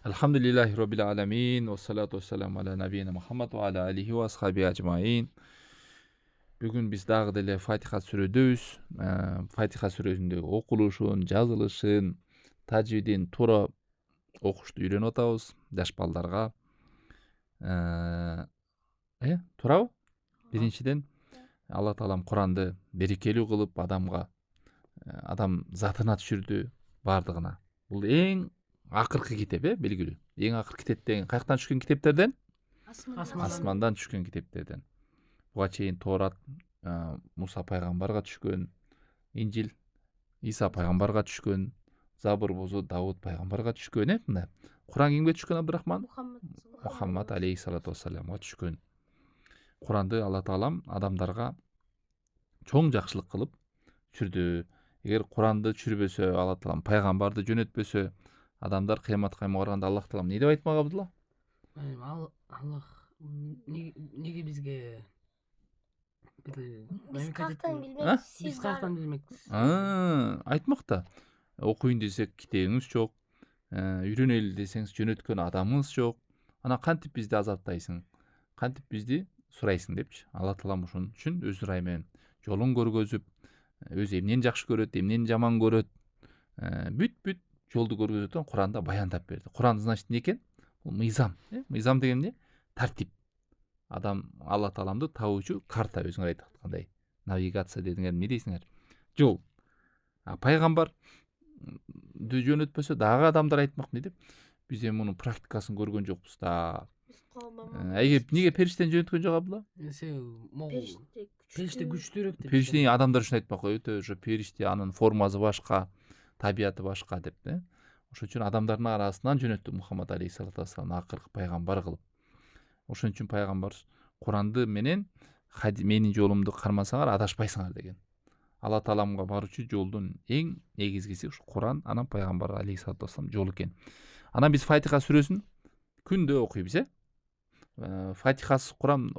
Elhamdülillahi Rabbil alemin ve salatu ve selamu ala nabiyyina Muhammed ve ala alihi ve ashabi ajmain. Bugün biz dagы деле Fatiha сүрөдөбүz. Fatiha сүрөсүндөгү окулушун, жазылышын, тажвидин туура окушту үйрөнүп атабыз жаш балдарга. Туурабы? Биринчиден Алла таалам Куранды берекелүү кылып адам затына түшүрдү бардыгына. Бул эң акыркы китеп, белгилүү. Эң акыркы китеп деген каяктан түшкөн китептерден? Асмандан түшкөн китептерден. Буга чейин Торат Муса пайгамбарга түшкөн, Инжил Иса пайгамбарга түшкөн, Забур бозу Давуд пайгамбарга түшкөн, мына. Куран кимге түшкөн, Абдурахман? Мухаммад алейхиссалату вассаламга түшкөн. Куранды Алла таалам адамдарга чоң жакшылык кылып түшүрдү. Эгер Куранды түшүрбөсө, Алла таалам пайгамбарды жөнөтпөсө, адамдар кыяматка барганда Аллах таалам не деп айтмак, Абдулла? Аллах неге бизге Биз каяктан билбейбиз, биз каяктан билмекпиз. Айтмак да. Окуйун десек китебиңиз жок. Үйрөнөлү десеңиз жөнөткөн адамыңыз жок. Ана кантип бизди азаптайсың? Кантип бизди сурайсың депчи. Алла таалам ошон үчүн өз ырайы менен жолун көргөзүп, өзү эмнени жакшы көрөт, эмнени жаман көрөт, бүт жолду көргөзөт, Куранда баяндап берди. Куран значит эмне экен? Бул мыйзам. Мыйзам деген эмне? Тартип. Адам Алла тааламды табуучу карта, өзүңөр айтып аткандай. Навигация дегендер эмне дейсиңер? Жол. Пайгамбар жөнөтпөсө дагы адамдар айтмак эмне деп? Биз мунун практикасын көргөн жокпуз да. Неге периштени жөнөткөн жок, Абдулла? Периште күчтүүрөөк деп. Периште адамдар үчүн айтмак, өтө уже периште, анын формасы башка, табияты башка деп, Ошон үчүн адамдардын арасынан жөнөттү Мухаммад алейхиссалату вассалам акыркы пайгамбар кылып. Ошон үчүн пайгамбар Куранды менен менин жолумду кармасаңар адашпайсыңар деген. Алла тааламга баруучу жолдун эң негизгиси ушу Куран, анан пайгамбар алейхиссалату вассалам жолу экен. Анан биз Фатиха сүрөсүн күндө окуйбуз, Фатихасыз Куран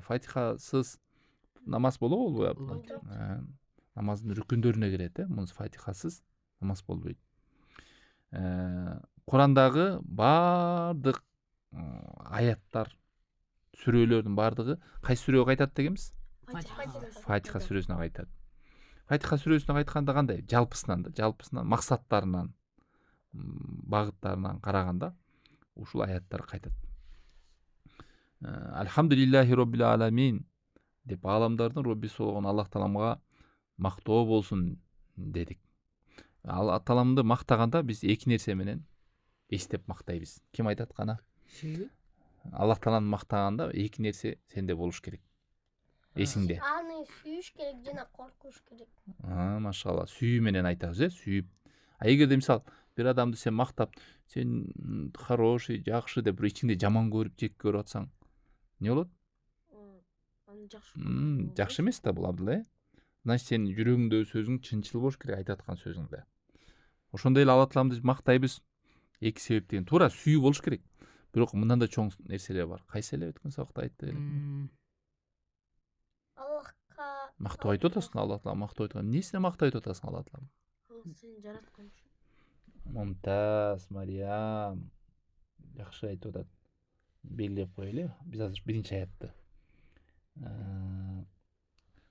Фатихасыз намаз болобу, болбойбу? Намаздын рүкүндөрүнө кирет, мунун Фатихасыз намаз болбойт. Курандагы баардык аяттар, сүрөлөрдүн баардыгы кайсы сүрөгө кайтат дегенбиз? Фатиха сүрөсүнө кайтат. Фатиха сүрөсүнө кайтканда кандай? Жалпысынан максаттарынан, багыттарынан караганда ушул аяттар кайтат. Элхамдулиллахи Роббил аламин деп, аламдардын Роббиси болгон Аллах тааламга мактоо болсун дедик. Алла тааламды мактаганда биз эки нерсе менен эстеп мактайбыз. Ким айтат кана? Аллах тааланы мактаганда эки нерсе сенде болуш керек. Эсиңде. Аны сүйүш керек жана коркуш керек. Машалла, сүйүү менен айтабыз, сүйүп. Эгерде мисал бир адамды сен мактап, сен хороший, жакшы деп ичиңде жаман көрүп, жек көрүп атсаң, не болот? Жакшы эмес да бул, Абдулла. Значит, сен жүрөгүңдө сөзүң чынчыл болуш керек, айтып аткан сөзүңдө. Ошондой эле Алла тааламды мактайбыз. Эки себептен туура сүйүү болуш керек. Бирок мындан да чоң нерселер бар. Кайсы эле өткөн сабакта айтты эле? Аллахка Мактоо айтып атасың, Алла таалам мактоо айткан. Эмнесине мактоо айтып атасың Алла таалам? Сени жараткан үчүн. Мумтаз, Мариям. Жакшы айтып атат. Белгилеп коелу. Биз азыр биринчи аятты.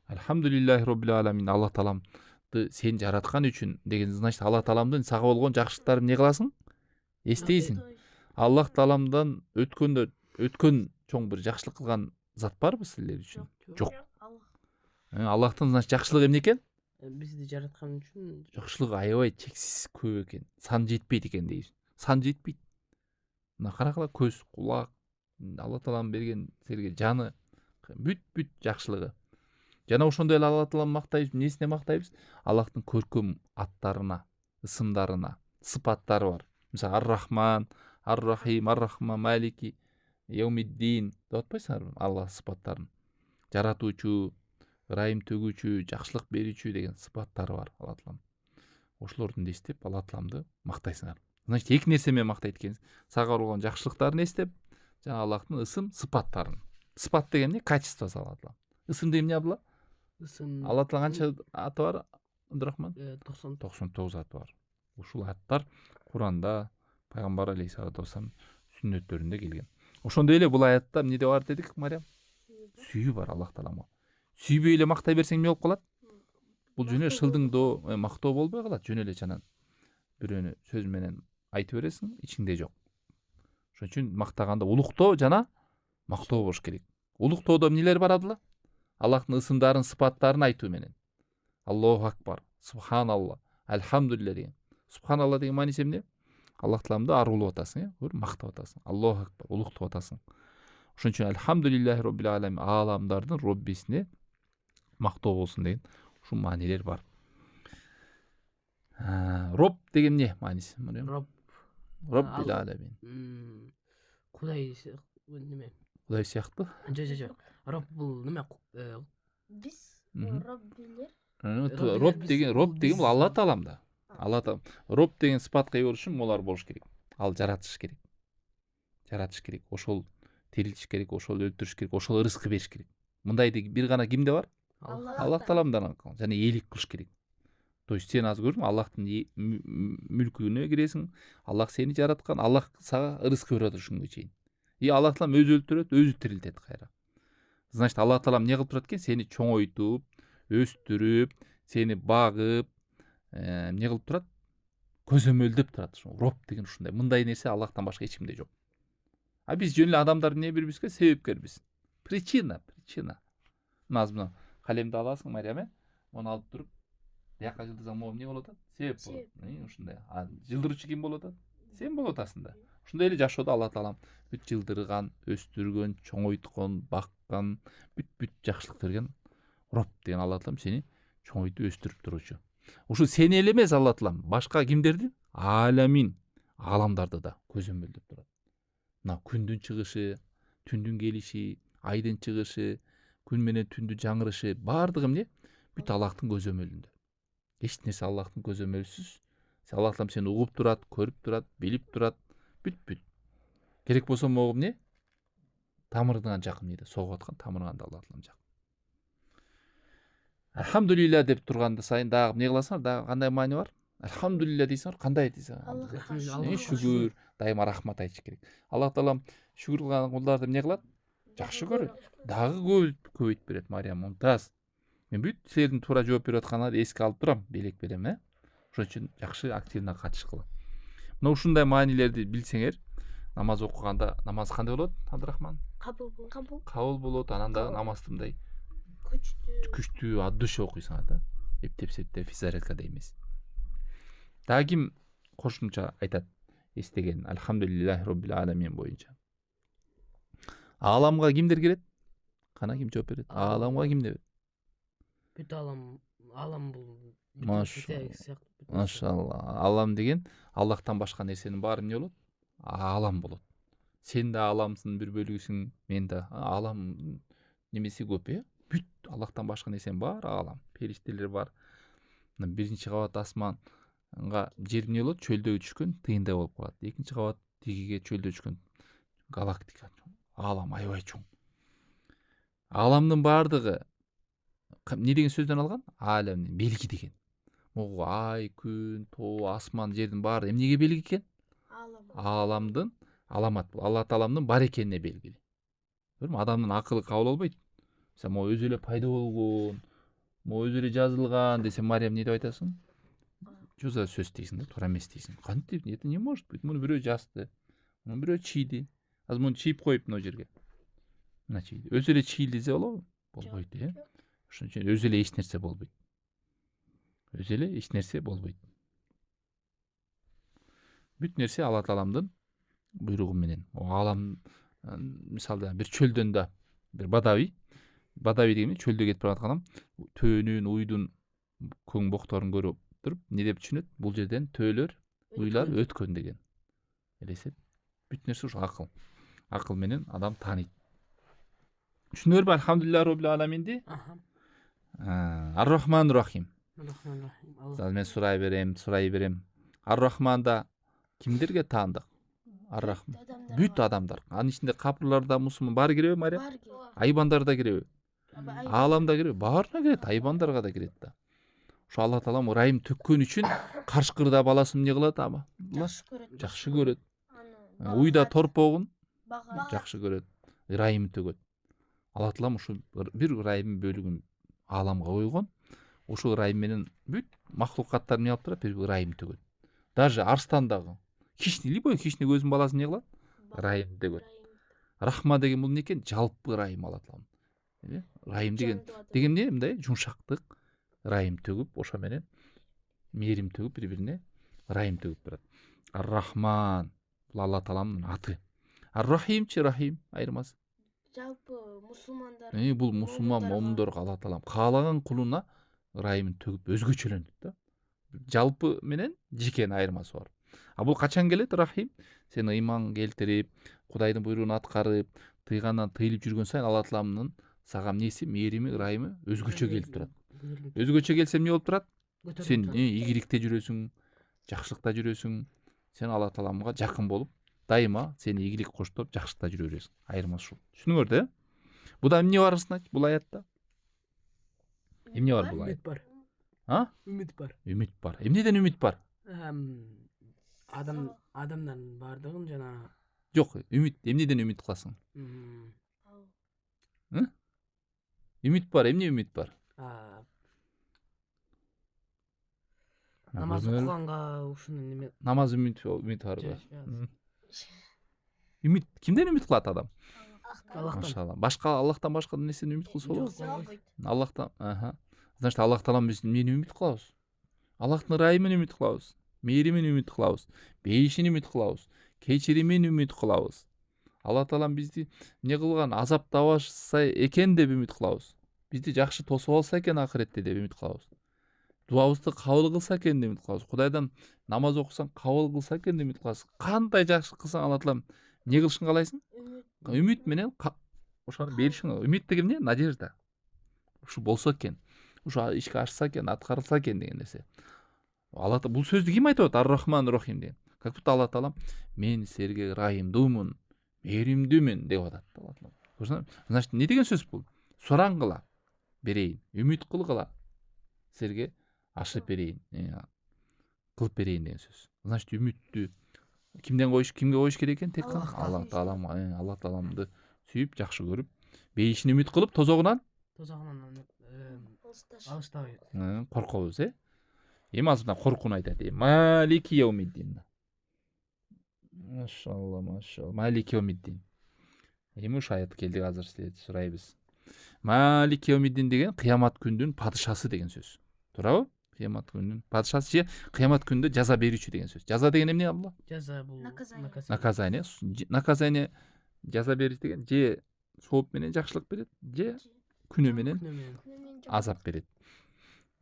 Элхамдулиллахи Роббил аламин. Алла тааламды сен жараткан үчүн деген, значит, Алла тааламдын сага болгон жакшылыктарын эмне кыласың? Эстейсиң. Аллах тааламдан өткөн чоң бир жакшылык кылган зат барбы силер үчүн? Жок. Аллахтын значит жакшылыгы эмне экен? Бизди жараткан үчүн Жакшылыгы аябай чексиз көп экен. Сан жетпейт экен дейбиз. Сан жетпейт. Мына карагыла, көз, кулак, Алла таалам берген силерге жаны, бүт жакшылыгы. Жана ошондой эле Алла таалам мактайбыз. Эмнесине мактайбыз? Аллахтын көркөм аттарына, ысымдарына, сыпаттары бар. Мисалы Ар-Рахман, Ар-Рахим, Ар-Рахман, Малики, Яумиддин деп атпайсыңарбы? Алла сыпаттарын. Жаратуучу, ырайым төгүүчү, жакшылык берүүчү деген сыпаттары бар Алла таалам. Ошолордун эстеп Алла тааламды мактайсыңар. Значит, эки нерсе менен мактайт экенсиз. Сага болгон жакшылыктарын эстеп, жана Аллахтын ысым сыпаттарын. Сыпат деген эмне? Качествосы Алла таалам. Ысым деген эмне, Абдулла? ысым Алла таалам канча аты бар, Абдурахман? 99 99 аты бар. Ушул аттар Куранда пайгамбар алейхисалату вассалам сүннөттөрүндө келген. Ошондой эле бул аятта эмне бар дедик Мариям? Сүйүү бар Аллах Таалага. Сүйбөй эле мактай берсең эмне болуп калат? Бул жөн эле шылдыңдоо, мактоо болбой калат. Жөн эле чанан бирөөнү сөз менен айтып бересиң, ичиңде жок. Ошон үчүн мактаганда улуктоо жана мактоо болуш керек. Улуктоодо эмнелер бар Абдулла? Аллахтын ысымдарын, сыпаттарын айтуу менен. Аллаху акбар, субханалла, альхамдулилля деген. Субханалла деген мааниси эмне? Аллах Тааламды арулап атасың, мактап атасың. Аллаху акбар, улуктап атасың. Ошон үчүн альхамдулиллахи роббил аламин, ааламдардын Роббисине мактоо болсун деген ушул маанилер бар. Роб деген эмне мааниси? Роб. Роббил аламин. Кудай неме? Кудай сыяктуу? Жок. Роб бул неме? Биз Мгм. Роббилер. Роб деген бул Алла Тааламда. Алла Таала. Роб деген сыпатка ээ болуш үчүн молар болуш керек. Ал жаратыш керек. Жаратыш керек. Ошол тирилтиш керек, ошол өлтүрүш керек, ошол ырыскы бериш керек. Мындайды бир гана кимде бар? Аллах Тааламдан жана ээлик кылыш керек. То есть сен азыр көрдүңбү, Аллахтын мүлкүнө киресиң, Аллах сени жараткан, Аллах сага ырыскы берип атат ушунга чейин. Аллах Таалам өзү өлтүрөт, өзү тирилтет кайра. Значит, Аллах Таалам эмне кылып турат экен? Сени чоңойтуп, өстүрүп, сени багып, эмне кылып турат? Көзөмөлдөп турат. Роб деген ушундай. Мындай нерсе Аллахтан башка эч кимде жок. А биз жөн эле адамдар эмне бирбизге? Себепкербиз. Причина. Мына калемди аласың, Мариям, муну алып туруп, бияка жылдырсаң могу эмне болуп атат? Себеп болот. Ушундай. Жылдыруучу ким болуп атат? Сен болуп атасың да. Ушундай эле жашоодо Алла Таалам бүт жылдырган, өстүргөн, чоңойткон, баккан, бүт жакшылык берген Роб деген Алла Таалам сени чоңойтуп өстүрүп туруучу. Ушул сени эле эмес Алла Таалам, башка кимдерди? Аламин, ааламдарды да көзөмөлдөп турат. Мына күндүн чыгышы, түндүн келиши, айдын чыгышы, күн менен түндүн жаңырышы, баардыгы эмне? Бүт Аллахтын көзөмөлүндө. Эч нерсе Аллахтын көзөмөлсүз. Аллах Таалам сени угуп турат, көрүп турат, билип турат, бүт. Керек болсо могу эмне? Тамырыңан жакын дейт, согуп аткан тамырыңан да Алла Таалам жакын. Альхамдулилля деп турганда сайын дагы эмне кыласыңар? Дагы кандай маани бар? Альхамдулилля дейсиңер, кандай айтасыңар? Шүгүр, дайыма рахмат айтыш керек. Аллах Таалам шүгүр кылган кулдарды эмне кылат? Жакшы көрөт. Дагы көбөйтүп берет. Мариям мумтаз. Мен бүт силердин туура жооп берип атканыңарды эске алып турам, белек берем, Ошон үчүн жакшы активно катышкыла. Мына ушундай маанилерди билсеңер, намаз окуганда намаз кандай болот, Абдурахман? Кабыл болот, анан дагы намазды мындай күчтүү, от души окуйсуңар да. Эптеп физарядка деймиз. Дагы ким кошумча айтат? Эстеген альхамдулиллахи роббил аламин боюнча. Ааламга кимдер кирет? Кана ким жооп берет? Ааламга кимдер? Бүт алам бул. Машалла. Алам деген Аллахтан башка нерсенин баары эмне болот? Алам болот. Сен да аламсың, бир бөлүгүсүң, мен да. Алам немеси көп, Бүт Аллахтан башка нерсенин баары алам. Периштелер бар. Биринчи кабат асманга жер эмне болот? Чөлдөгө түшкөн тыйындай болуп калат. Экинчи кабат тигиге чөлдө түшкөн галактика. Алам аябай чоң. Аламдын баардыгы эмне деген сөздөн алган? Аламдын белги деген. Могу ай, күн, тоо, асман, жердин баары эмнеге белги экен? Аламдын аламат. Алла Тааламдын бар экенине белгили. Көрдүңбү? Адамдын акылы кабыл албайт. Сен могу өзү эле пайда болгон, могу өзү эле жазылган десем, Мариям эмне деп айтасың? Жуза сөз дейсиң да, туура эмес дейсиң. Кантип? Это не может быть. Муну бирөө жазды. Муну бирөө чийди. Азыр муну чийип коюп мына жерге. Мына чийди. Өзү эле чийилдизе болобу? Болбойт, Ошон үчүн өзү эле эч нерсе болбойт. Өзү эле эч нерсе болбойт. Бүт нерсе Алла Тааламдын буйругу менен. Алам мисалда бир чөлдөн да бир бадави дегенде чөлдө кетип бараткан адам төөнүн, уйдун көң бокторун көрүп туруп эмне деп түшүнөт? Бул жерден төөлөр, уйлар өткөн деген. Элестет. Бүт нерсе ушу акыл. Акыл менен адам тааныйт. Түшүнөрбү альхамдулиллахи роббил аламинди? Ар-Рахман Рахим. Мен сурай берем. Ар-Рахманда кимдерге таандык? Ар-Рахман. Бүт адамдар. Анын ичинде капырларда мусулман баары киреби, Мария? Айбандар да киреби? Ааламда киреби? Баарына кирет, айбандарга да кирет да. ошо Алла таалам ырайым төккөн үчүн карышкырда баласын эмне кылат ама жакшы көрөт. жакшы көрөт. Аны Уйда торпогун бага жакшы көрөт. Ырайым төгөт. Алла таалам ушу бир ырайым бөлүгүн ааламга койгон. Ушул ырайым менен бүт махлукаттар эмне кылып турат? Бир ырайым төгөт. Даже арстан дагы любой хищник өзүнүн баласын эмне кылат? Ырайым төгөт. Рахма деген бул эмне экен? Жалпы ырайым Алла таалам. Ырайым деген эмне? Мындай жумшактык, ырайым төгүп, ошо менен мээрим төгүп бири-бирине ырайым төгүп турат. Ар-Рахман бул Алла тааланын аты. Ар-Рахимчи Рахим айырмасы. жалпы мусулмандар Бул мусулман момундорго Алла таалам каалаган кулуна ырайымын төгүп өзгөчөлөнүт да. Жалпы менен жекенин айырмасы бар. А бул качан келет Рахим? Сен ыйман келтирип, Кудайдын буйругун аткарып, тыйгандан тыйылып жүргөн сайын Алла тааланын сага эмнеси, мээрими, ырайымы өзгөчө келип турат. Өзгөчө келсе эмне болуп турат? Сен ийгиликте жүрөсүң, жакшылыкта жүрөсүң. Сен Алла тааламга жакын болуп, дайыма сени ийгилик коштоп, жакшылыкта жүрө бересиң. Айырмасы ушул. Түшүнүңөр да? Буда эмне бар ысынач? Бул аятта? Эмне бар бул Үмүт аятта? бар. А? Үмүт бар. Үмүт бар. Эмнеден үмүт бар? Адамдардын бардыгын жана Жок, үмүт эмнеден үмүт кыласың? Үмүт бар, эмне үмүт бар? намаз окуганга ушуну неме Намаз үмүт барбы? Үмүт кимден үмүт кылат адам? Аллахтан. Машалла. Башка Аллахтан башка нерседен үмүт кылса болот? болбойт. Аллахтан, Значит, Аллах таалам биз эмнени үмүт кылабыз? Аллахтын ырайымын үмүт кылабыз, мээримин үмүт кылабыз, бейишин үмүт кылабыз, кечиримин үмүт кылабыз. Алла таалам бизди эмне кылган, азаптабашса экен деп үмүт кылабыз. Бизди жакшы тосуп алса экен акыретте деп үмүт кылабыз. Дуабызды кабыл кылса экен деп үмүт кылабыз. Кудайдан намаз окусаң кабыл кылса экен деп үмүт кылабыз. Кандай жакшы кылсаң Алла таалам эмне кылышын каалайсың? Үмүт менен ошону беришиң. Үмүт деген эмне? Надежда. Ушу болсо экен, ушу ишке ашса экен, аткарылса экен деген нерсе. Алла бул сөздү ким айтып атат? Ар-Рахман Рахим деген. Как будто Алла таалам мен силерге ырайымдуумун, мээримдүүмүн деп атат Алла таалам. Значит, эмне деген сөз бул? Сураңгыла берейин, үмүт кылгыла силерге ашып берейин, кылып берейин деген сөз. Значит, үмүттү кимге коюш керек экен? Тек кана Алла тааламды сүйүп, жакшы көрүп, бейишин үмүт кылып, тозогунан алыстабай. Коркобуз, Эми азыр мына коркууну айтат. Малики яумиддин. Машалла, Малики яумиддин. Эми ушу аят келди, азыр силерди сурайбыз. Малики яумиддин деген кыямат күндүн падышасы деген сөз. Туурабы? Кыямат күндүн падышасы же кыямат күндө жаза берүүчү деген сөз. Жаза деген эмне Алла? Жаза бул Наказание. Наказание жаза бериш деген же сооп менен жакшылык берет, же күнөө менен азап берет.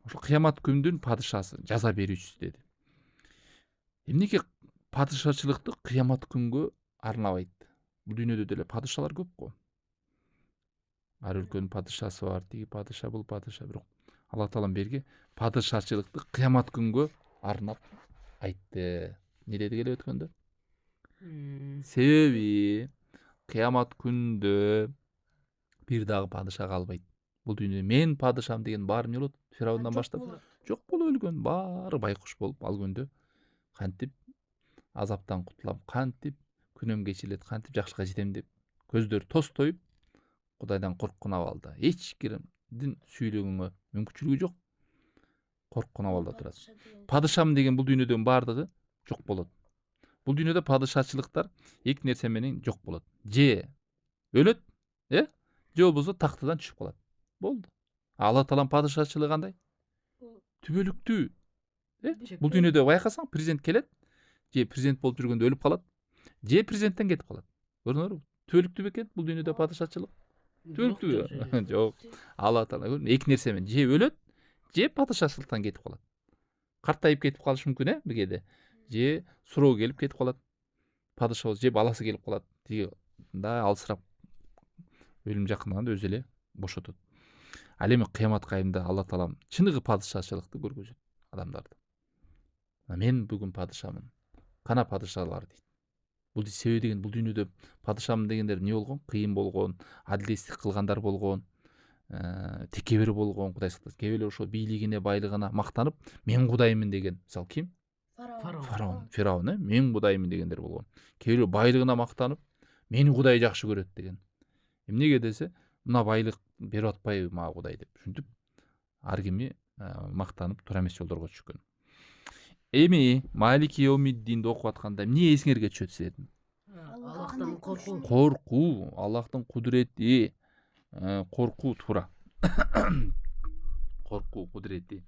Ошо кыямат күндүн падышасы, жаза берүүчүсү деди. Эмнеге падышачылыкты кыямат күнгө арнабайт? Бул дүйнөдө деле падышалар көп го. Ар өлкөнүн падышасы бар, тиги падыша, бул падыша, бирок Алла таалам берге падышачылыкты кыямат күнгө арнап айтты. Не деди келип өткөндө? Себеби кыямат күндө бир дагы падыша калбайт. Бул дүйнөдө мен падышам деген баары эмне болот? Фиравундан баштап жок болуп өлгөн, баары байкуш болуп ал күндө кантип азаптан кутулам, кантип күнөөм кечирилет, кантип жакшылыкка жетем деп көздөрү тостоюп Кудайдан корккон абалда. Эч кимдин сүйлөгөнгө мүмкүнчүлүгү жок. Корккон абалда турат. Падышам деген бул дүйнөдөн баардыгы жок болот. Бул дүйнөдө падышачылыктар эки нерсе менен жок болот. Же өлөт, же болбосо тактыдан түшүп калат. Болду. Алла таалам падышачылыгы кандай? Түбөлүктүү. Бул дүйнөдө байкасаң, президент келет, же президент болуп жүргөндө өлүп калат, же президенттен кетип калат. Көрдүңөрбү? Түбөлүктүү бекен бул дүйнөдө падышачылык? Түбөлүктүү. Жок. Алла таала эки нерсе менен же өлөт, же падышачылыктан кетип калат. Картайып кетип калышы мүмкүн, бир кээде. Же суроо келип кетип калат. Падыша же баласы келип калат. Тиги да алысырап өлүм жакындаганда өзү эле бошотот. Ал эми кыяматка айында Алла таалам чыныгы падышачылыкты көргөзөт адамдарды. Мен бүгүн падышамын. Кана падышалар дейт. Бул себеби деген бул дүйнөдө падышамын дегендер эмне болгон? Кыйын болгон, адилеттик кылгандар болгон. текебер болгон кудай сактасын. Кээ бирөө ошол бийлигине, байлыгына мактанып, мен кудаймын деген, мисалы ким? Фараон. Фараон, мен кудаймын дегендер болгон. Кээ бирөө байлыгына мактанып, мени кудай жакшы көрөт деген. Эмнеге десе, мына байлык берип атпайбы мага кудай деп. Ушинтип ар кими мактанып туура эмес жолдорго түшкөн. Эми Малики Йомиддинди окуп атканда эмне эсиңерге түшөт силердин? Аллахтан коркуу. Коркуу, Аллахтын кудурети, коркуу туура. Коркуу, кудурети.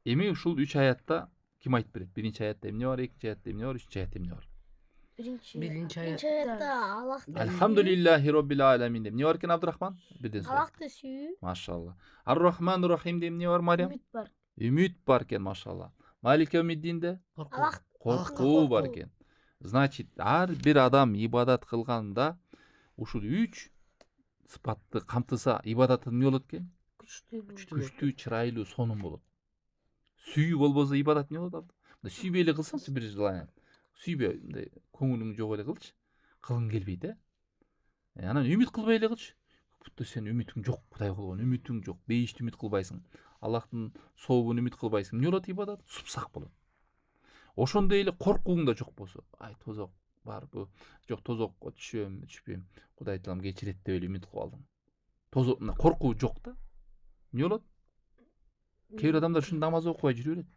Эми ушул 3 аятта ким айтып берет? Биринчи аятта эмне бар, экинчи аятта эмне бар, үчүнчү аятта эмне бар? Биринчи аятта Аллахты Алхамдулиллахи роббил аламин деп эмне бар экен, Абдурахман? Бирден сора. Аллахты сүйүү. Машалла. Ар-Рахманур Рахим деп эмне бар, Мариям? Үмүт бар. Үмүт бар экен, машалла. Малик Йомиддинде Аллах коркуу бар экен. Значит, ар бир адам ибадат кылганда ушул 3 сыпатты камтыса, ибадаты эмне болот экен? Күчтүү, чырайлуу, сонун болот. Сүйүү болбосо ибадат эмне болот? Сүйбөй эле кылсаңчы бир желание. Сүйбөй, мындай көңүлүң жок эле кылчы. Кылгың келбейт, Анан үмүт кылбай эле кылчы. Бутта сен үмүтүң жок, Кудай болгон үмүтүң жок. Бейишти үмүт кылбайсың. Аллахтын сообун үмүт кылбайсың. Эмне болот ибадат? Супсак болот. Ошондой эле коркууң да жок болсо, тозок барбы? Жок, тозокко түшпөйм. Кудай таалам кечирет деп эле үмүт кылып алдың. Тозок, коркуу жок да. Эмне болот? Кээ бир адамдар ушун намаз окубай жүрө берет.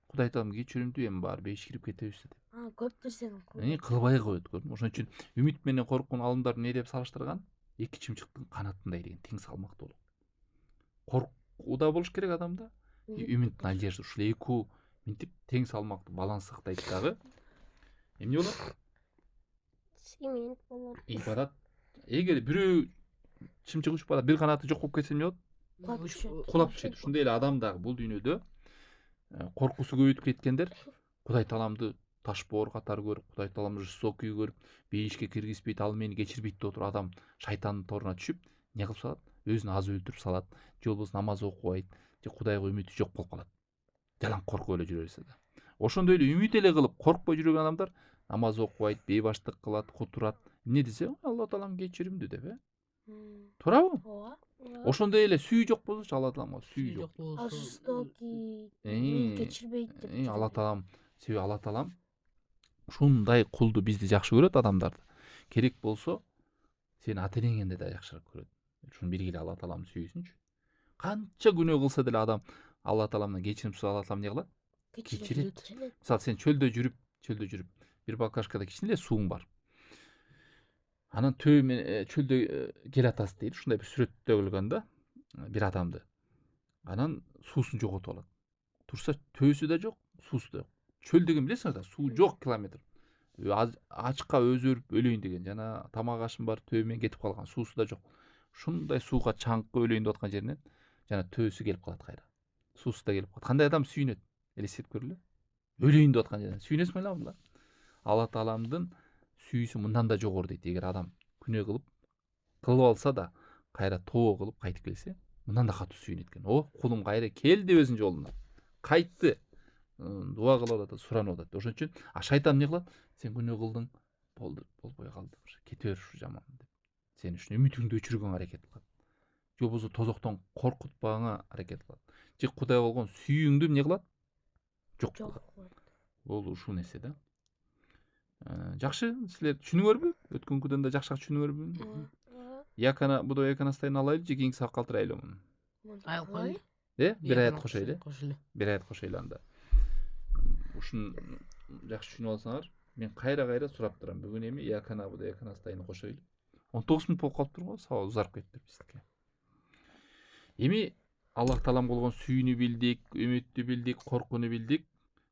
Кудай таалам кечиримдүү, эми баары беш кирип кетебиз деп. Көп нерсени Кылбай коет, көрдүңбү? Ошон үчүн үмүт менен коркууну алымдар эмне деп салыштырган? Эки чымчыктын канатындай деген, тең салмактуу болот. Коркуу да болуш керек адамда, үмүттүн алжырсы. Ушул экөө мынтип тең салмактуу, баланс сактайт дагы. Эмне болот? Симент болот. Ибадат. Эгер бирөө чымчык учуп бара, бир канаты жок болуп кетсе эмне болот? Кулап түшөт. Ушундай эле адам дагы бул дүйнөдө коркусу көбөйүп кеткендер Кудай тааламды ташбоор катары көрүп, Кудай тааламды жестокий көрүп, бейишке киргизбейт, ал мени кечирбейт деп отуруп адам шайтандын торуна түшүп, эмне кылып салат? Өзүн аз өлтүрүп салат, же болбосо намаз окубайт, же Кудайга үмүтү жок болуп калат. Жалаң коркуп эле жүрө берсе да. Ошондой эле үмүт эле кылып, коркпой жүргөн адамдар намаз окубайт, бейбаштык кылат, кутурат. Эмне десе, Алла таалам кечиримдүү деп, туурабы? Ооба. Ошондой эле сүйүү жок болсочу, Алла тааламга сүйүү жок. Ал жестокий. Мени кечирбейт деп. Алла таалам, себеби Алла таалам ушундай кулду бизди жакшы көрөт, адамдарды. Керек болсо, сени ата энеңден да жакшыраак көрөт. Ушуну билгиле, Алла таалам сүйүүсүнчү. Канча күнөө кылса деле адам Алла тааламдан кечирим сураса, Алла таалам эмне кылат? Кечирет. Мисалы сен чөлдө жүрүп, бир баклажкада кичине эле сууң бар. Анан чөлдө кел атасыз дейт, ушундай бир сүрөттө көргөн да, бир адамды. Анан суусун жоготуп алат. Турса төөсү да жок, суусу да жок. Чөл деген билесиңер да, суу жок километр. Ачка өзөрүп өлөйүн деген, жана тамак ашым бар, төө менен кетип калган, суусу да жок. Ушундай сууга чаңкып өлөйүн деп аткан жеринен жана төөсү келип калат кайра. Суусу да келип калат. Кандай адам сүйүнөт? Элестетип көргүлө. Өлөйүн деп аткан жеринен сүйүнөсүң беле? Алла тааламдын сүйүүсү мындан да жогору дейт. Эгер адам күнөө кылып алса да, кайра тоо кылып кайтып келсе, мындан да катуу сүйүнөт экен. Кулум кайра келди өзүнүн жолуна. Кайтты. Дуа кылып атат, суранып атат. Ошон үчүн шайтан эмне кылат? Сен күнөө кылдың, болбой калды. Кете бер ушу жаман деп. Сен үчүн үмүтүңдү өчүргөнгө аракет кылат. Же болбосо тозоктон коркутпагаңа аракет кылат. Же Кудай болгон сүйүүңдү эмне кылат? Жок кылат. Бул ушул нерсе да. Жакшы, силер түшүнүңөрбү? Өткөнкүдөн да жакшы түшүнүңөрбү? Якана будо яканастайын алайлы же кийинки сабакка калтырайлы муну? Айыл койлу. Бир аят кошойлу. Бир аят кошойлу анда. Ушун жакшы түшүнүп алсаңар, мен кайра сурап турам. Бүгүн эми якана будо яканастайын кошойлу. 19 мүнөт болуп калыптыр го, сабак узарып кетти биздики. Эми Аллах таалам болгон сүйүүнү билдик, үмүттү билдик, коркууну билдик.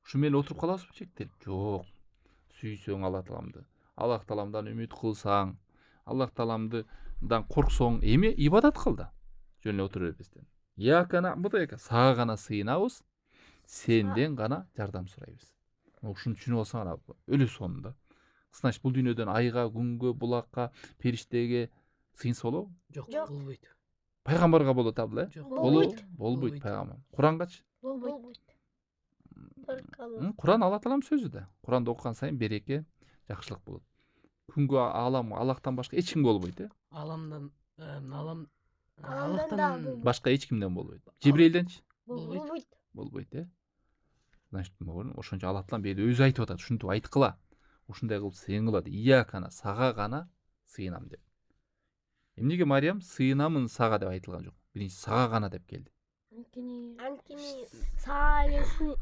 Ушу менен отуруп калабызбы чектелип? Жок. Сүйсөң Аллах тааламды, Аллах тааламдан үмүт кылсаң, Аллах тааламдан корксоң, эми ибадат кыл да. Жөн эле отура бербестен. Якана будо сага гана сыйынабыз, сенден гана жардам сурайбыз. Ушуну түшүнүп алсаң, өлө сонунда. Значит, бул дүйнөдөн айга, күнгө, булакка, периштеге сыйынса болобу? Жок, болбойт. Пайгамбарга болот абыл, Болбойт пайгамбар. Курангачы? Болбойт. Куран Алла таалам сөзү да. Куранды окуган сайын береке, жакшылык болот. күнгө алам Аллахтан башка эч кимге болбойт Аламдан Аламдан да Аллахтан болбойт. башка эч кимден болбойт. Жибрейлденчи Болбойт. болбойт значит ошончо Аллах таалам бул жерде өзү айтып атат, ушинтип айткыла, ушундай кылып сыйын кыла иякана сага гана сыйынам деп. Эмнеге Мариям сыйынамын сага деп айтылган жок, биринчи сага гана деп келди. Анткени саалесин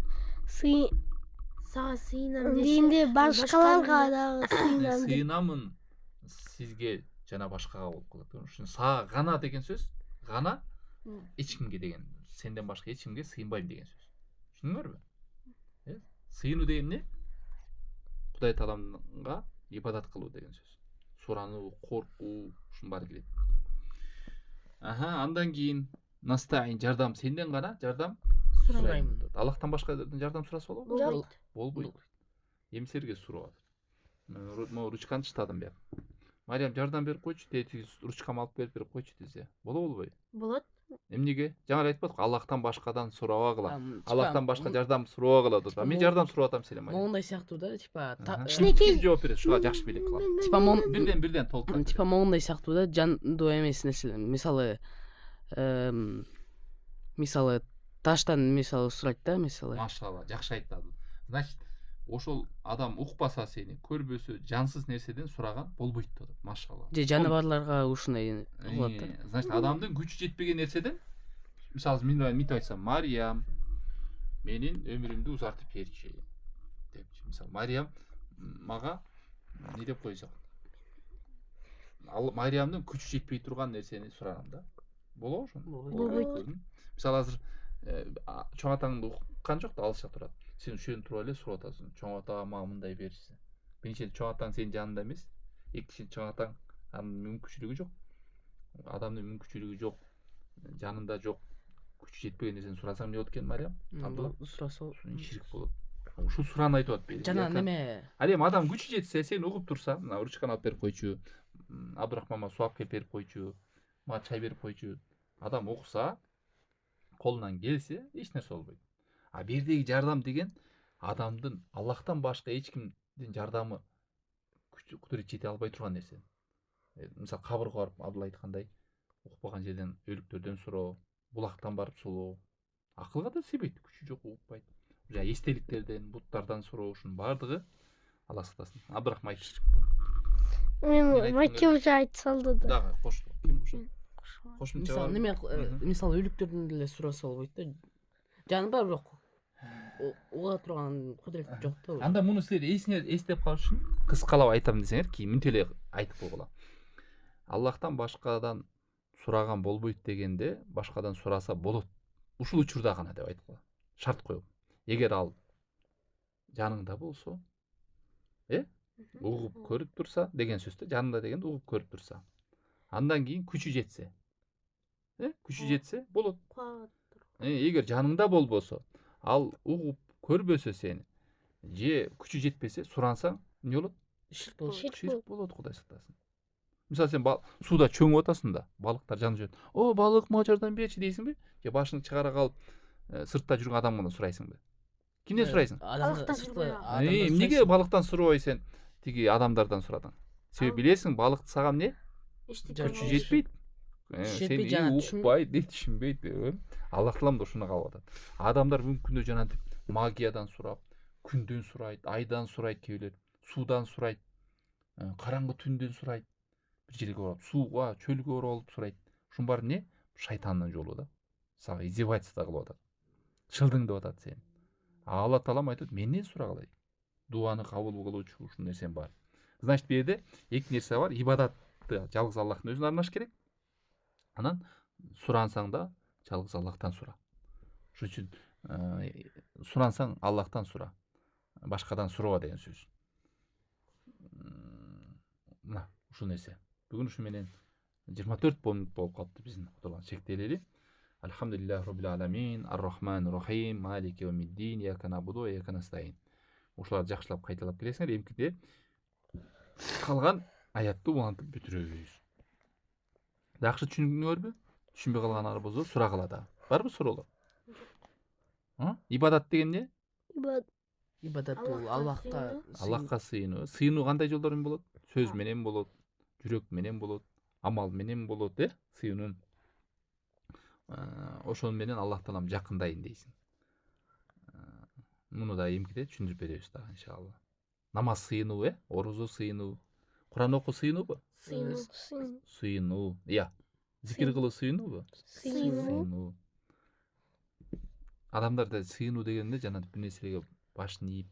Сага сыйынам десе дегенде башкаларга башкаларга дагы сыйынам деп. Сыйынамын сизге жана башкага болуп калат. Ушун сага гана деген сөз гана эч кимге деген, сенден башка эч кимге сыйынбайм деген сөз. Түшүндүңөрбү? Сыйынуу деген эмне? Кудай Тааламга ибадат кылуу деген сөз. Сурануу, коркуу, ушунун баары кирет. Андан кийин настаин жардам сенден гана жардам сурайм. Аллахтан башка жардам сураса болобу? Жок. Болбойт. Эмсерге сурап атат. Могу ручканы таштадым бияка. Мариям жардам берип койчу, теги ручкамы алып берип койчу десе. Болобу болбойбу? болот. Эмнеге? Жаңы айтып атпадык, Аллахтан башкадан сурабагыла. Аллахтан башка жардам сурабагыла деп. Мен жардам сурап атам силе Мариям. Моундай сыяктуу да, типа Кичинекей жооп берет, шуга жакшы билет кылам. типа Бирден толтура. типа моундай сыяктуу да, жандуу эмес нерсе. Мисалы таштан мисалы сурайт да, мисалы. Машалла, жакшы айттады. Значит, ошол адам укпаса сени, көрбөсө, жансыз нерседен сураган болбойт деп. Машалла. Же жаныбарларга ушундай кылат да. Значит, адамдын күчү жетпеген нерседен, мисалы мен мынтип айтсам, Мариям менин өмүрүмдү узартып берчи депчи. Мисалы Мариям мага не деп койсок, Мариямдын күчү жетпей турган нерсени суранам да. Болобу ошону? Болбойт. Мисалы азыр чоң атаңды уккан жок да, алыска турат. Сен ушөндү туруп эле сурап атасың. Чоң ата мага мындай берчи. Биринчиден чоң атаң сенин жанында эмес. Экинчиден чоң атаң анын мүмкүнчүлүгү жок. Адамдын мүмкүнчүлүгү жок, жанында жок. Күчү жетпеген нерсени сурасаң эмне болот экен Мариям? Абдулла Сураса ширк болот. Ушул сураны айтып атат. жана неме Ал эми адам күчү жетсе, сен угуп турса, мына ручканы алып берип койчу, Абдурахманга суу алып келип берип койчу, мага чай берип койчу. Адам укса, колунан келсе, эч нерсе болбойт. А бердеги жардам деген адамдын Аллахтан башка эч кимдин жардамы кудурет жете албай турган нерсе. Мисалы кабырга барып Абдулла айткандай, укпаган жерден өлүктөрдөн суроо, булактан барып сулоо. Акылга да сыйбайт, күчү жок, укпайт. Жа эстеликтерден, буттардан суроо, ушунун баардыгы Алла сактасын. Абдурахман айтты. Мен Маки уже айтып салды да. Дагы кошту. Ким ушул? Кошумча мисалы бар. неме мисалы өлүктөрдөн деле сураса болбойт да. Жаны бар бирок уга турган кудурет жок да. Анда муну силер эстеп калыш үчүн кыскалап айтам десеңер, кийин мынтип эле айтып койгула. Аллахтан башкадан сураган болбойт дегенде, башкадан сураса болот. Ушул учурда гана деп айткыла. Шарт коюп. Эгер ал жаныңда болсо, угуп көрүп турса деген сөз да, жанында дегенде угуп көрүп турса. Андан кийин күчү жетсе. Күчү жетсе болот. Эгер жаныңда болбосо, ал угуп көрбөсө сени, же күчү жетпесе, сурансаң, эмне болот? Ширк болот. Ширк болот, Кудай сактасын. Мисалы сен сууда чөңүп атасың да, балыктар жанып жүрөт. О, балык, мага жардам берчи дейсиңби? Же башыңды чыгара калып, сыртта жүргөн адамдан сурайсыңбы? Кимден сурайсың? Балыктан сурбай. Эмнеге балыктан сурабай сен тиги адамдардан сурадың? Себеби билесиң, балыкты сага эмне? Күчү жетпейт. Сен укпайт, түшүнбөйт. Аллах таалам да ушуну калып атат. Адамдар бүгүнкү күндө жанагынтип магиядан сурап, күндөн сурайт, айдан сурайт кээбилер, суудан сурайт, караңгы түндөн сурайт, бир жерге барып, сууга, чөлгө барып сурайт. Ушунун баары эмне? Шайтандын жолу да. Сага издевательство кылып атат. Шылдың деп атат сени. Алла таалам айтат, менден сурагыла. Дуаны кабыл кылуучу ушул нерсем бар. Значит, бу жерде эки нерсе бар. Ибадатты жалгыз Аллахтын өзүнө арнаш керек. Анан сурансаң да жалгыз Аллахтан сура. Ошон үчүн сурансаң Аллахтан сура. Башкадан сураба деген сөз. Мына ушул нерсе. Бүгүн ушу менен 24 минут болуп калыптыр биздин кутулган чектелери. Алхамдулиллахи роббил аламин, ар-рахманир рахим, малики йаумиддин, ияка набуду ва ияка настаин. Ушуларды жакшылап кайталап келесиңер. Эмкиде калган аятты улантып бүтүрөбүз. Жакшы түшүндүңөрбү? Түшүнбөй калгандар болсо сурагыла да. Барбы суроолор? Ибадат деген эмне? ибадат бул Аллахка Аллахка сыйынуу. Сыйынуу кандай жолдор менен болот? Сөз менен болот, жүрөк менен болот, амал менен болот, сыйынуун. Ошон менен Аллах таалам жакындайын дейсиң. Муну да эмкиде түшүндүрүп беребиз дагы иншалла. Намаз сыйынуу, орузу сыйынуу, Куран окуу сыйынуубу? Сыйынуу. Сыйынуу. Зикир кылуу сыйынуубу? Сыйынуу. Адамдар да сыйынуу дегенде жана бир нерселерге башын ийип,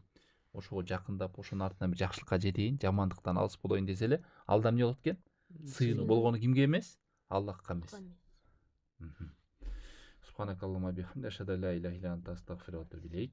ошого жакындап, ошонун артынан бир жакшылыкка жетейин, жамандыктан алыс болоюн десе эле, алда эмне болот экен? Сыйынуу болгону кимге эмес? Аллахка эмес. Субханакаллахумма бихамди, ашхаду ан ла иляха илля анта, астагфирука ва атубу илейк.